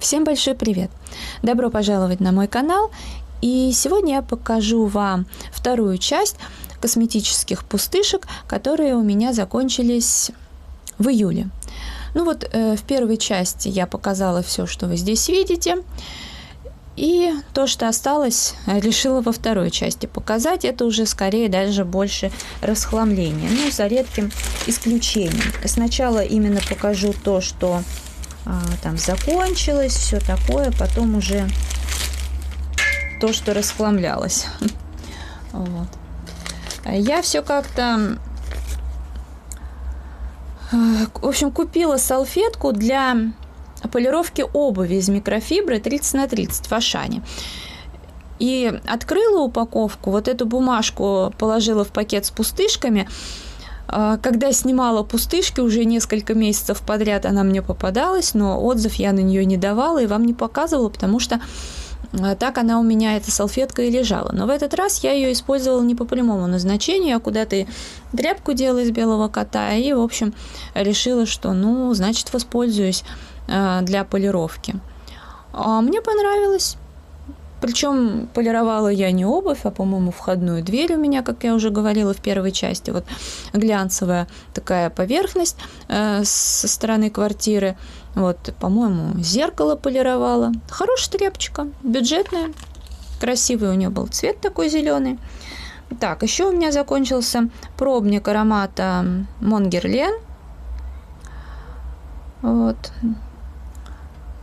Всем большой привет! Добро пожаловать на мой канал. И сегодня я покажу вам вторую часть косметических пустышек, которые у меня закончились в июле. В первой части я показала все, что вы здесь видите. И то, что осталось, решила во второй части показать. Это уже скорее даже больше расхламление, за редким исключением. Сначала именно покажу то, что там закончилось, все такое, потом уже то, что расхламлялось. Вот. Я все как-то, в общем, купила салфетку для полировки обуви из микрофибры 30×30 в Ашане. И открыла упаковку, вот эту бумажку положила в пакет с пустышками. Когда снимала пустышки, уже несколько месяцев подряд она мне попадалась, но отзыв я на нее не давала и вам не показывала, потому что так она у меня, эта салфетка, и лежала. Но в этот раз я ее использовала не по прямому назначению, я куда-то тряпку делала из белого кота и, в общем, решила, что, значит, воспользуюсь для полировки. Мне понравилось. Причем полировала я не обувь, а, по-моему, входную дверь у меня, как я уже говорила в первой части. Вот глянцевая такая поверхность со стороны квартиры. Вот, по-моему, зеркало полировала. Хорошая тряпочка, бюджетная. Красивый у нее был цвет такой зеленый. Так, еще у меня закончился пробник аромата Монгерлен. Вот.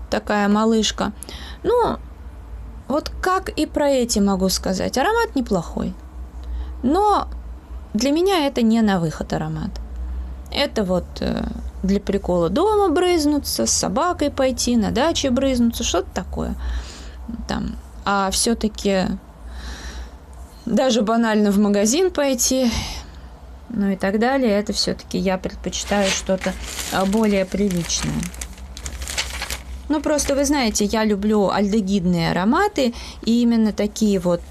Такая малышка. Вот как и про эти могу сказать. Аромат неплохой. Но для меня это не на выход аромат. Это вот для прикола дома брызнуться, с собакой пойти, на даче брызнуться, что-то такое. Там. А все-таки даже банально в магазин пойти, и так далее, это все-таки я предпочитаю что-то более приличное. Просто вы знаете, я люблю альдегидные ароматы, и именно такие вот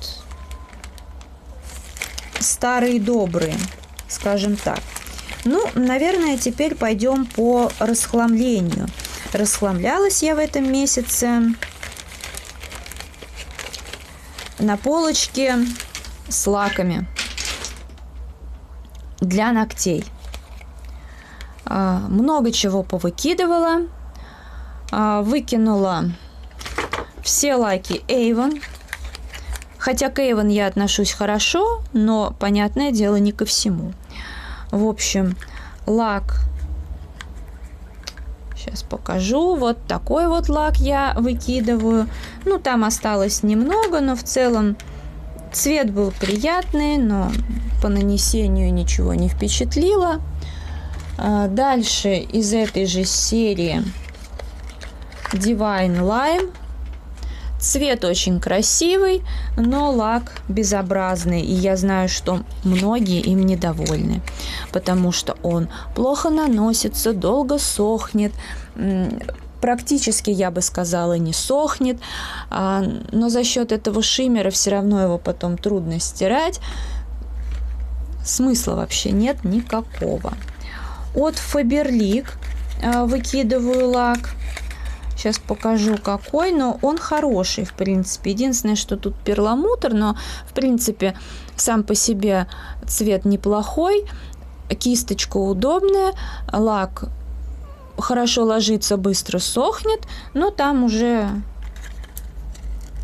старые добрые, скажем так. Наверное, теперь пойдем по расхламлению. Расхламлялась я в этом месяце на полочке с лаками для ногтей. Много чего повыкидывала. Выкинула все лаки Avon. Хотя к Avon я отношусь хорошо, но, понятное дело, не ко всему. В общем, лак, сейчас покажу, вот такой вот лак я выкидываю. Там осталось немного, но в целом цвет был приятный, но по нанесению ничего не впечатлило. Дальше из этой же серии Divine Lime. Цвет очень красивый, но лак безобразный. И я знаю, что многие им недовольны, потому что он плохо наносится, долго сохнет. Практически, я бы сказала, не сохнет. Но за счет этого шиммера все равно его потом трудно стирать. Смысла вообще нет никакого. От Faberlic выкидываю лак. Сейчас покажу какой, но он хороший, в принципе. Единственное, что тут перламутр, но, в принципе, сам по себе цвет неплохой. Кисточка удобная, лак хорошо ложится, быстро сохнет, но там уже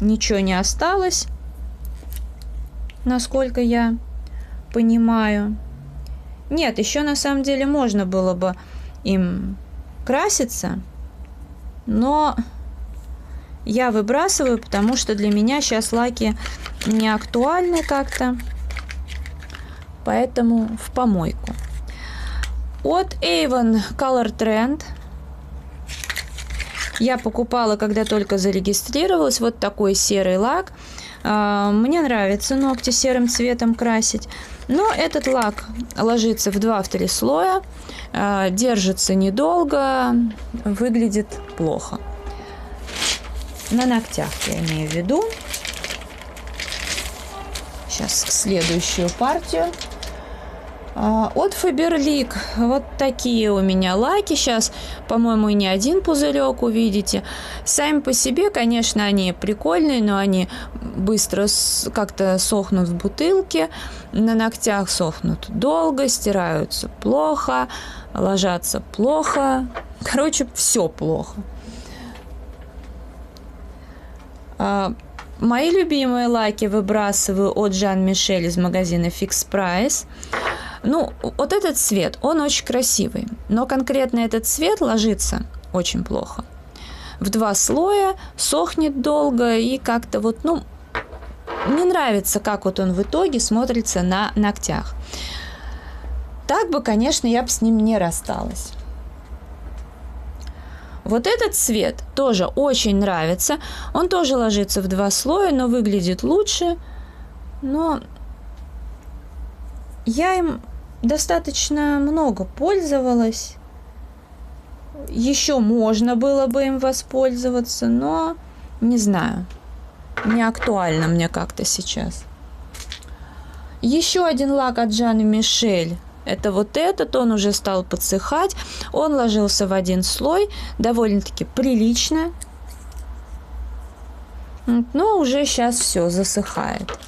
ничего не осталось, насколько я понимаю. Нет, еще на самом деле можно было бы им краситься, но я выбрасываю, потому что для меня сейчас лаки не актуальны как-то, поэтому в помойку. От Avon Color Trend я покупала, когда только зарегистрировалась, вот такой серый лак. Мне нравится ногти серым цветом красить, но этот лак ложится в 2-3 слоя, держится недолго, выглядит плохо. На ногтях я имею в виду. Сейчас следующую партию. От Faberlic вот такие у меня лаки. Сейчас, по-моему, и не один пузырек увидите. Сами по себе, конечно, они прикольные, но они быстро как-то сохнут в бутылке. На ногтях сохнут долго, стираются плохо, ложатся плохо. Короче, все плохо. Мои любимые лаки выбрасываю от Jean-Michel из магазина Fix Price. Ну, вот этот цвет, он очень красивый, но конкретно этот цвет ложится очень плохо. В 2 слоя, сохнет долго и как-то вот, ну, не нравится, как вот он в итоге смотрится на ногтях. Так бы, конечно, я бы с ним не рассталась. Вот этот цвет тоже очень нравится. Он тоже ложится в 2 слоя, но выглядит лучше. Но я им достаточно много пользовалась. Еще можно было бы им воспользоваться, но не знаю. Не актуально мне как-то сейчас. Еще один лак от Jean-Michel. Это вот этот, он уже стал подсыхать. Он ложился в 1 слой, довольно-таки прилично. Но уже сейчас все засыхает.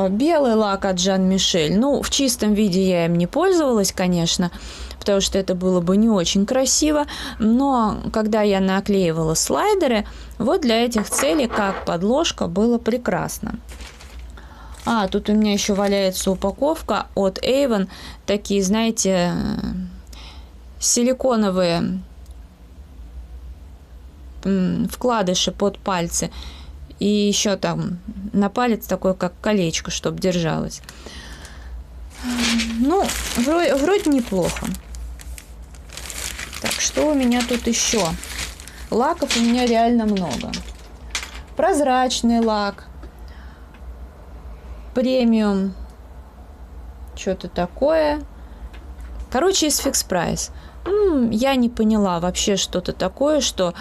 Белый лак от Jean-Michel. Ну, в чистом виде я им не пользовалась, конечно, потому что это было бы не очень красиво. Но когда я наклеивала слайдеры, вот для этих целей, как подложка, было прекрасно. Тут у меня еще валяется упаковка от Avon. Такие, знаете, силиконовые вкладыши под пальцы. И еще там на палец такое, как колечко, чтобы держалось. Ну, вроде неплохо. Так, что у меня тут еще? Лаков у меня реально много. Прозрачный лак. Премиум. Что-то такое. Короче, из Fix Price. Я не поняла вообще что-то такое, что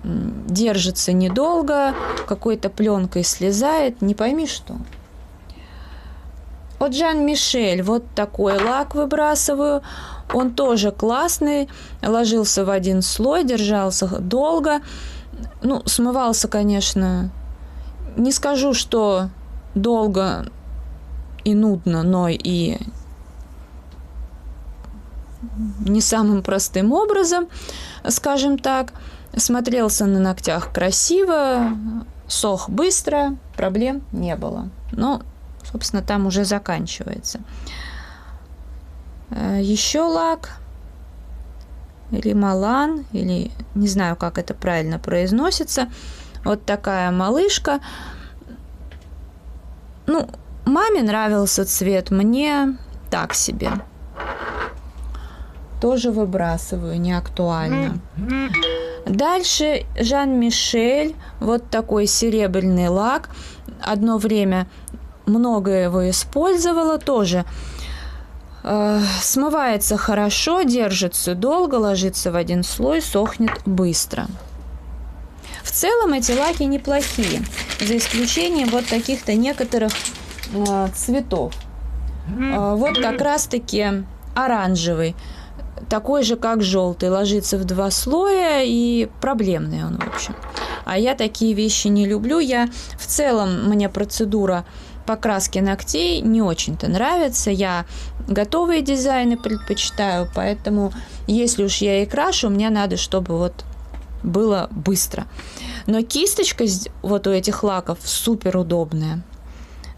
держится недолго, какой-то пленкой слезает, не пойми что. От Jean-Michel вот такой лак выбрасываю. Он тоже классный, ложился в 1 слой, держался долго. Ну, смывался, конечно, не скажу, что долго и нудно, но и не самым простым образом, скажем так. Смотрелся на ногтях красиво, сох быстро, проблем не было. Но, собственно, там уже заканчивается. Еще лак Рималан, или не знаю, как это правильно произносится. Вот такая малышка. Ну, маме нравился цвет, мне так себе. Тоже выбрасываю, не актуально. Дальше Jean-Michel, вот такой серебряный лак. Одно время много его использовала, тоже смывается хорошо, держится долго, ложится в 1 слой, сохнет быстро. В целом эти лаки неплохие, за исключением вот каких-то некоторых цветов. Вот как раз-таки оранжевый. Такой же, как желтый, ложится в 2 слоя, и проблемный он, в общем. А я такие вещи не люблю. В целом, мне процедура покраски ногтей не очень-то нравится. Я готовые дизайны предпочитаю, поэтому, если уж я и крашу, мне надо, чтобы вот было быстро. Но кисточка вот у этих лаков супер удобная.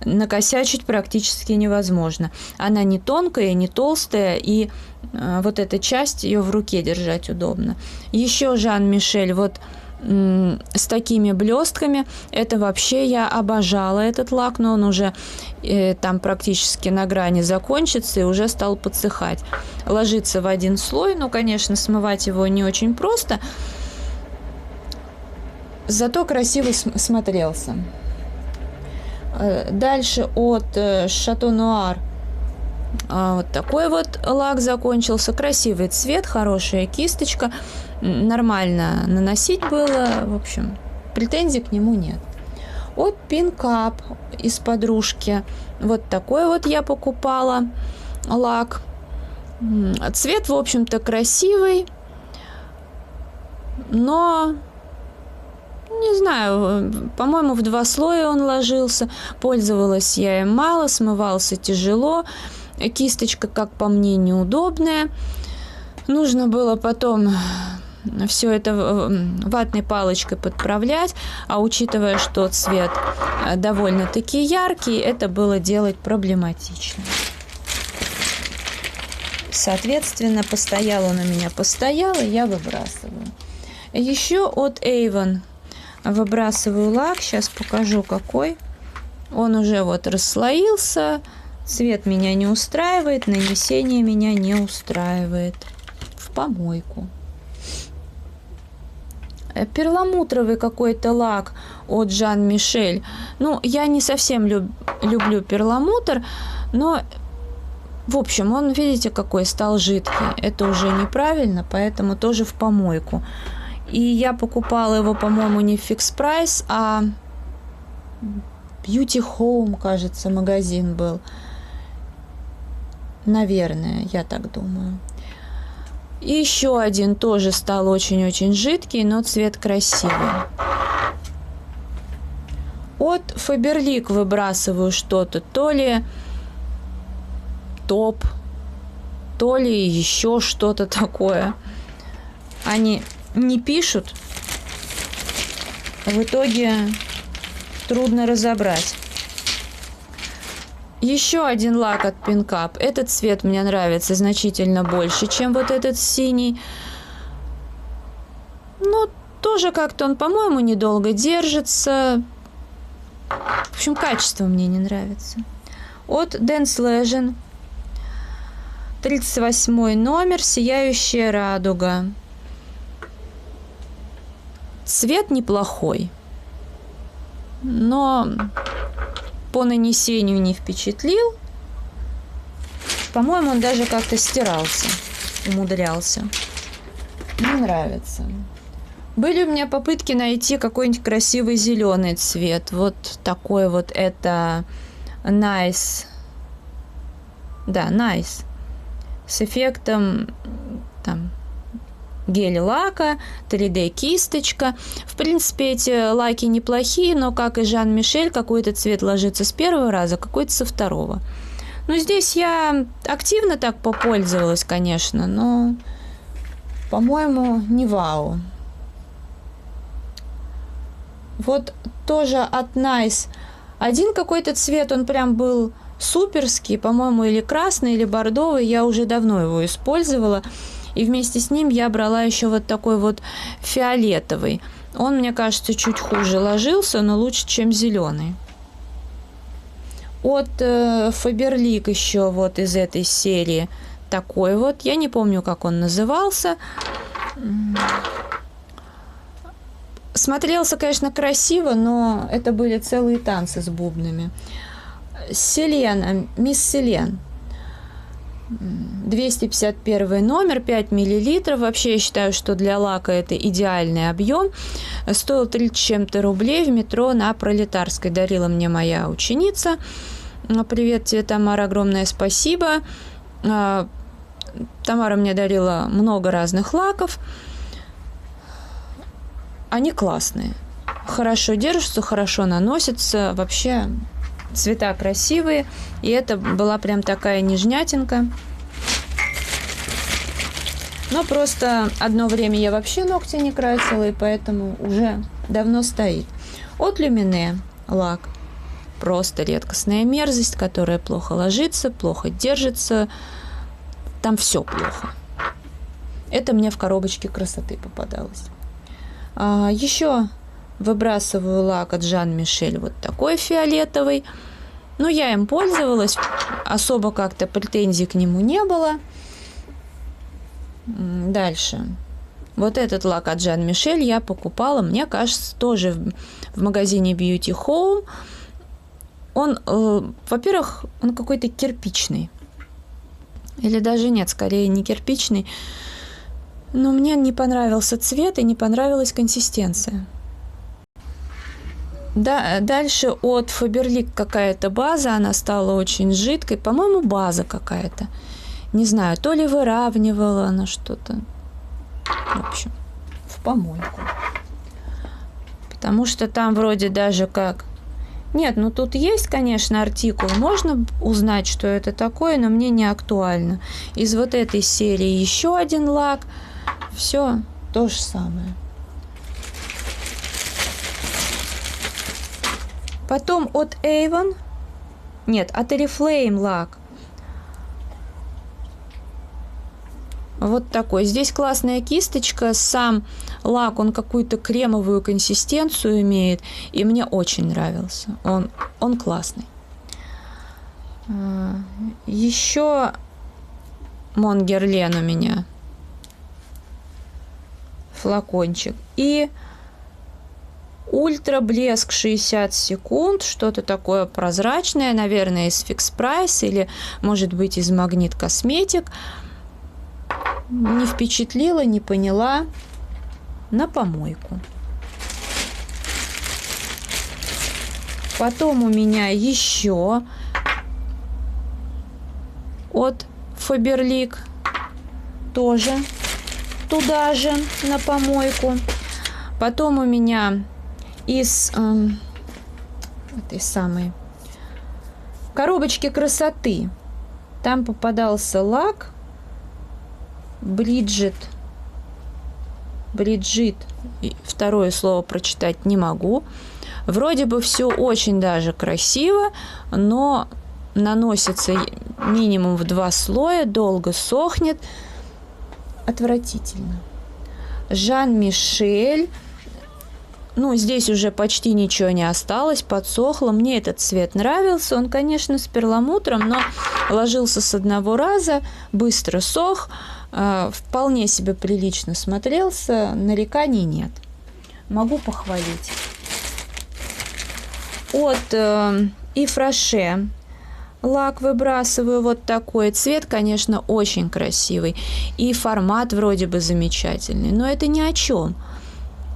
Накосячить практически невозможно. Она не тонкая, не толстая, и вот эта часть, ее в руке держать удобно. Еще Jean-Michel вот с такими блестками. Это вообще я обожала этот лак, но он уже там практически на грани закончится и уже стал подсыхать. Ложится в 1 слой, но, конечно, смывать его не очень просто. Зато красиво смотрелся. Дальше от Chateau Noir вот такой вот лак закончился. Красивый цвет, хорошая кисточка. Нормально наносить было. В общем, претензий к нему нет. От Pink Up из подружки. Вот такой вот я покупала лак. Цвет, в общем-то, красивый, но, не знаю, по-моему, в 2 слоя он ложился. Пользовалась я им мало, смывался тяжело. Кисточка, как по мне, неудобная. Нужно было потом все это ватной палочкой подправлять, а учитывая, что цвет довольно-таки яркий, это было делать проблематично. Соответственно, постоял он у меня, и я выбрасываю. Еще от Avon выбрасываю лак, сейчас покажу какой. Он уже вот расслоился, цвет меня не устраивает, нанесение меня не устраивает. В помойку. Перламутровый какой-то лак от Жан Мишель. Ну, я не совсем люблю перламутр, но, в общем, он, видите, какой стал жидкий. Это уже неправильно, поэтому тоже в помойку. И я покупала его, по-моему, не в Fix Price, а Beauty Home, кажется, магазин был. Наверное, я так думаю. И еще один тоже стал очень-очень жидкий, но цвет красивый. От Faberlic выбрасываю что-то, то ли топ, то ли еще что-то такое. Они не пишут, в итоге трудно разобрать. Еще один лак от Pink Up. Этот цвет мне нравится значительно больше, чем вот этот синий. Но тоже как-то он, по-моему, недолго держится. В общем, качество мне не нравится. От Dance Legend. 38 номер. Сияющая радуга. Цвет неплохой. Но по нанесению не впечатлил. По-моему, он даже как-то стирался, умудрялся. Не нравится. Были у меня попытки найти какой-нибудь красивый зеленый цвет. Вот такой вот, это Nice. Да, Nice. С эффектом там гель-лака, 3D-кисточка. В принципе, эти лаки неплохие, но, как и Жан Мишель, какой-то цвет ложится с первого раза, какой-то со второго. Ну, здесь я активно так попользовалась, конечно, но, по-моему, не вау. Вот тоже от Nice. Один какой-то цвет, он прям был суперский, по-моему, или красный, или бордовый. Я уже давно его использовала. И вместе с ним я брала еще вот такой вот фиолетовый. Он, мне кажется, чуть хуже ложился, но лучше, чем зеленый. От Faberlic еще вот из этой серии такой вот. Я не помню, как он назывался. Смотрелся, конечно, красиво, но это были целые танцы с бубнами. Селена, Мисс Селен. 251 номер, 5 мл. Вообще, я считаю, что для лака это идеальный объем. Стоил 30 чем-то рублей в метро на Пролетарской. Дарила мне моя ученица. Привет тебе, Тамара, огромное спасибо. Тамара мне дарила много разных лаков. Они классные. Хорошо держатся, хорошо наносятся. Вообще, цвета красивые. И это была прям такая нежнятинка. Но просто одно время я вообще ногти не красила, и поэтому уже давно стоит. От Люмине лак. Просто редкостная мерзость, которая плохо ложится, плохо держится. Там все плохо. Это мне в коробочке красоты попадалось. Еще выбрасываю лак от Жан Мишель, вот такой фиолетовый. Ну, я им пользовалась, особо как-то претензий к нему не было. Дальше. Вот этот лак от Жан Мишель я покупала, мне кажется, тоже в магазине Beauty Home. Он, во-первых, он какой-то кирпичный. Или даже нет, скорее не кирпичный. Но мне не понравился цвет и не понравилась консистенция. Да, дальше от Faberlic какая-то база, она стала очень жидкой. По-моему, база какая-то. Не знаю, то ли выравнивала она что-то. В общем, в помойку. Потому что там вроде даже как... Нет, ну тут есть, конечно, артикул. Можно узнать, что это такое, но мне не актуально. Из вот этой серии еще один лак. Все то же самое. Потом от Avon. Нет, от Oriflame лак. Вот такой. Здесь классная кисточка. Сам лак, он какую-то кремовую консистенцию имеет. И мне очень нравился. Он классный. Еще Мон Герлен у меня. Флакончик. И Ультра блеск 60 секунд. Что-то такое прозрачное. Наверное, из Fix Price. Или, может быть, из Магнит Косметик. Не впечатлила, не поняла. На помойку. Потом у меня еще от Faberlic. Тоже туда же, на помойку. Потом у меня из этой самой коробочки красоты. Там попадался лак Бриджит. Второе слово прочитать не могу. Вроде бы все очень даже красиво, но наносится минимум в 2 слоя, долго сохнет. Отвратительно. Жан-Мишель. Ну, здесь уже почти ничего не осталось, подсохло. Мне этот цвет нравился. Он, конечно, с перламутром, но ложился с одного раза, быстро сох. Вполне себе прилично смотрелся. Нареканий нет. Могу похвалить. От Yves Rocher лак выбрасываю вот такой. Цвет, конечно, очень красивый. И формат вроде бы замечательный. Но это ни о чем.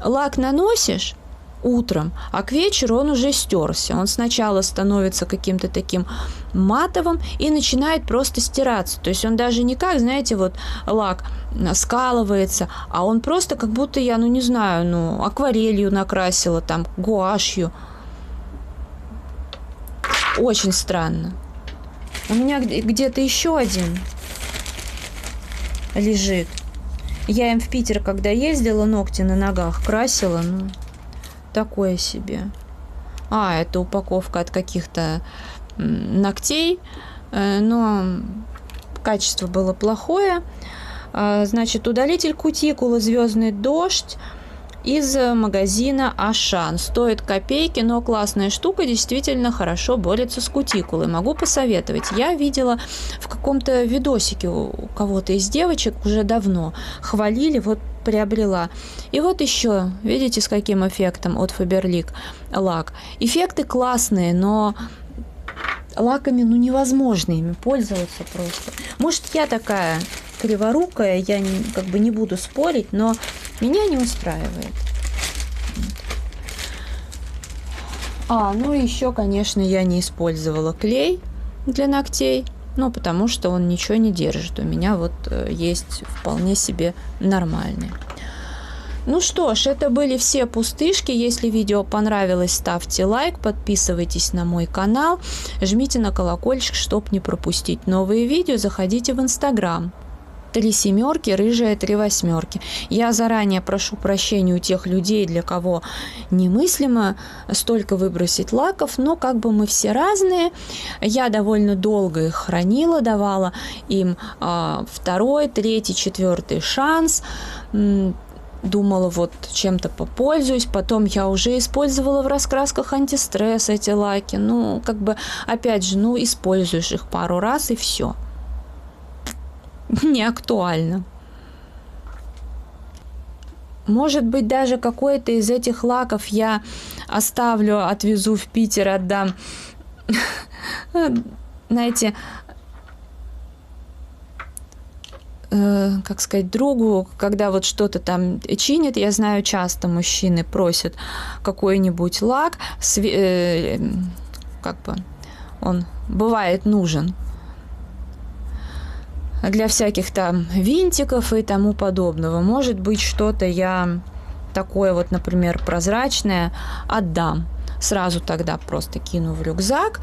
Лак наносишь утром, а к вечеру он уже стерся. Он сначала становится каким-то таким матовым и начинает просто стираться. То есть он даже не как, знаете, вот лак скалывается, а он просто как будто я, ну не знаю, ну акварелью накрасила, там гуашью. Очень странно. У меня где-то еще один лежит. Я им в Питер, когда ездила, ногти на ногах красила, ну, такое себе. Это упаковка от каких-то ногтей, но качество было плохое. Значит, удалитель кутикулы «Звездный дождь» из магазина Ашан. Стоит копейки, но классная штука, действительно хорошо борется с кутикулой. Могу посоветовать. Я видела в каком-то видосике у кого-то из девочек уже давно. Хвалили, вот приобрела. И вот еще, видите, с каким эффектом от Faberlic лак. Эффекты классные, но лаками, ну, невозможно ими пользоваться просто. Может, я такая криворукая, я как бы не буду спорить, но меня не устраивает. Ну еще, конечно, я не использовала клей для ногтей, ну, потому что он ничего не держит. У меня вот есть вполне себе нормальные. Ну что ж, это были все пустышки. Если видео понравилось, ставьте лайк, подписывайтесь на мой канал, жмите на колокольчик, чтобы не пропустить новые видео, заходите в Инстаграм. 3 семерки, рыжая 3 восьмерки. Я заранее прошу прощения у тех людей, для кого немыслимо столько выбросить лаков, но как бы мы все разные. Я довольно долго их хранила, давала им 2-й, 3-й, 4-й шанс. Думала, вот чем-то попользуюсь. Потом я уже использовала в раскрасках антистресс эти лаки. Ну, как бы, опять же, ну, используешь их пару раз и все. Не актуально. Может быть, даже какой-то из этих лаков я оставлю, отвезу в Питер, отдам. Знаете, как сказать, другу, когда вот что-то там чинит, я знаю, часто мужчины просят какой-нибудь лак, как бы он бывает нужен для всяких там винтиков и тому подобного. Может быть, что-то я такое вот, например, прозрачное отдам. Сразу тогда просто кину в рюкзак.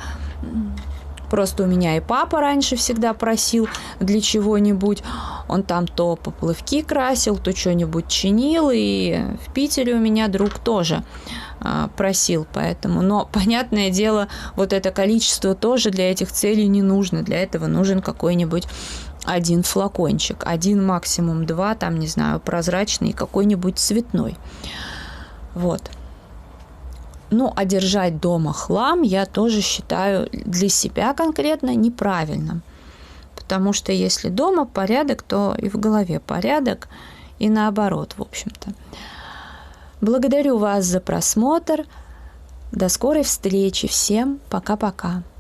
Просто у меня и папа раньше всегда просил для чего-нибудь. Он там то поплавки красил, то что-нибудь чинил. И в Питере у меня друг тоже просил, поэтому. Но, понятное дело, вот это количество тоже для этих целей не нужно. Для этого нужен какой-нибудь один флакончик. Один, максимум два, там, не знаю, прозрачный, какой-нибудь цветной. Вот. Ну, а держать дома хлам я тоже считаю для себя конкретно неправильным. Потому что если дома порядок, то и в голове порядок, и наоборот, в общем-то. Благодарю вас за просмотр. До скорой встречи. Всем пока-пока.